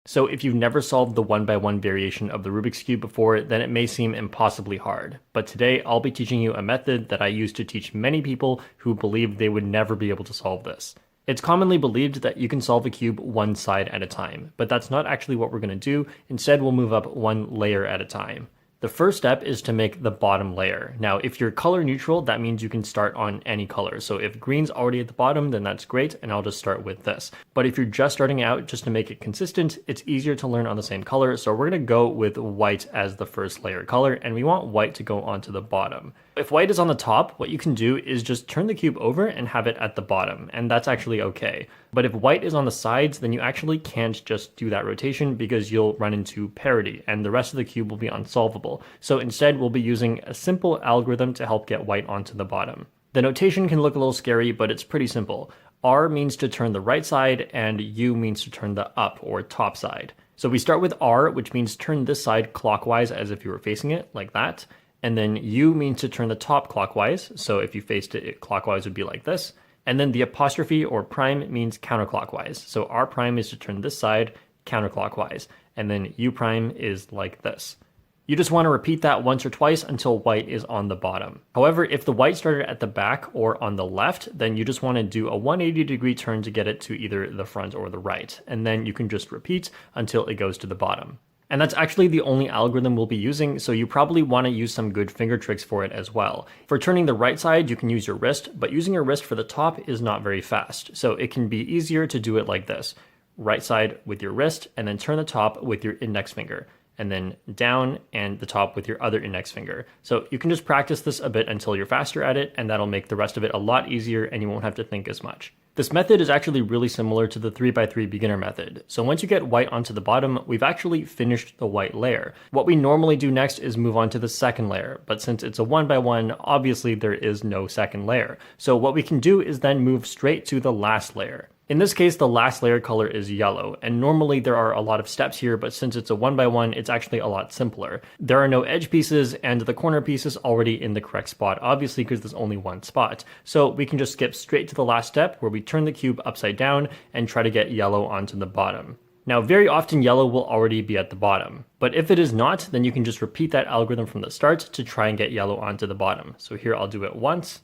So if you've never solved the 1x1 variation of the Rubik's Cube before, then it may seem impossibly hard. But today I'll be teaching you a method that I use to teach many people who believe they would never be able to solve this. It's commonly believed that you can solve a cube one side at a time, but that's not actually what we're going to do. Instead, we'll move up one layer at a time. The first step is to make the bottom layer. Now, if you're color neutral, that means you can start on any color. So if green's already at the bottom, then that's great, and I'll just start with this. But if you're just starting out, just to make it consistent, it's easier to learn on the same color. So we're gonna go with white as the first layer color, and we want white to go onto the bottom. If white is on the top, what you can do is just turn the cube over and have it at the bottom, and that's actually okay. But if white is on the sides, then you actually can't just do that rotation because you'll run into parity, and the rest of the cube will be unsolvable. So instead, we'll be using a simple algorithm to help get white onto the bottom. The notation can look a little scary, but it's pretty simple. R means to turn the right side, and U means to turn the up or top side. So we start with R, which means turn this side clockwise as if you were facing it, like that. And then U means to turn the top clockwise. So if you faced it clockwise, it would be like this. And then the apostrophe or prime means counterclockwise. So R prime is to turn this side counterclockwise. And then U prime is like this. You just want to repeat that once or twice until white is on the bottom. However, if the white started at the back or on the left, then you just want to do a 180-degree turn to get it to either the front or the right. And then you can just repeat until it goes to the bottom. And that's actually the only algorithm we'll be using, so you probably want to use some good finger tricks for it as well. For turning the right side, you can use your wrist, but using your wrist for the top is not very fast. So it can be easier to do it like this. Right side with your wrist, and then turn the top with your index finger, and then down and the top with your other index finger. So you can just practice this a bit until you're faster at it, and that'll make the rest of it a lot easier and you won't have to think as much. This method is actually really similar to the 3x3 beginner method. So once you get white onto the bottom, we've actually finished the white layer. What we normally do next is move on to the second layer, but since it's a 1x1, obviously there is no second layer. So what we can do is then move straight to the last layer. In this case, the last layer color is yellow, and normally there are a lot of steps here, but since it's a 1x1, it's actually a lot simpler. There are no edge pieces, and the corner piece is already in the correct spot, obviously because there's only one spot. So we can just skip straight to the last step where we turn the cube upside down and try to get yellow onto the bottom. Now, very often yellow will already be at the bottom, but if it is not, then you can just repeat that algorithm from the start to try and get yellow onto the bottom. So here I'll do it once.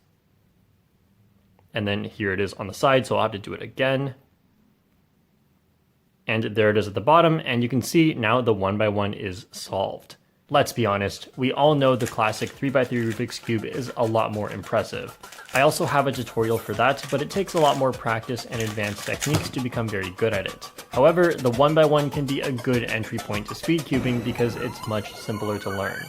And then here it is on the side, so I'll have to do it again. And there it is at the bottom, and you can see now the 1x1 is solved. Let's be honest, we all know the classic 3x3 Rubik's Cube is a lot more impressive. I also have a tutorial for that, but it takes a lot more practice and advanced techniques to become very good at it. However, the 1x1 can be a good entry point to speed cubing because it's much simpler to learn.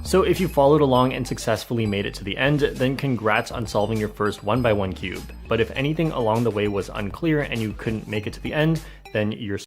So if you followed along and successfully made it to the end, then congrats on solving your first 1x1 cube. But if anything along the way was unclear and you couldn't make it to the end, then you're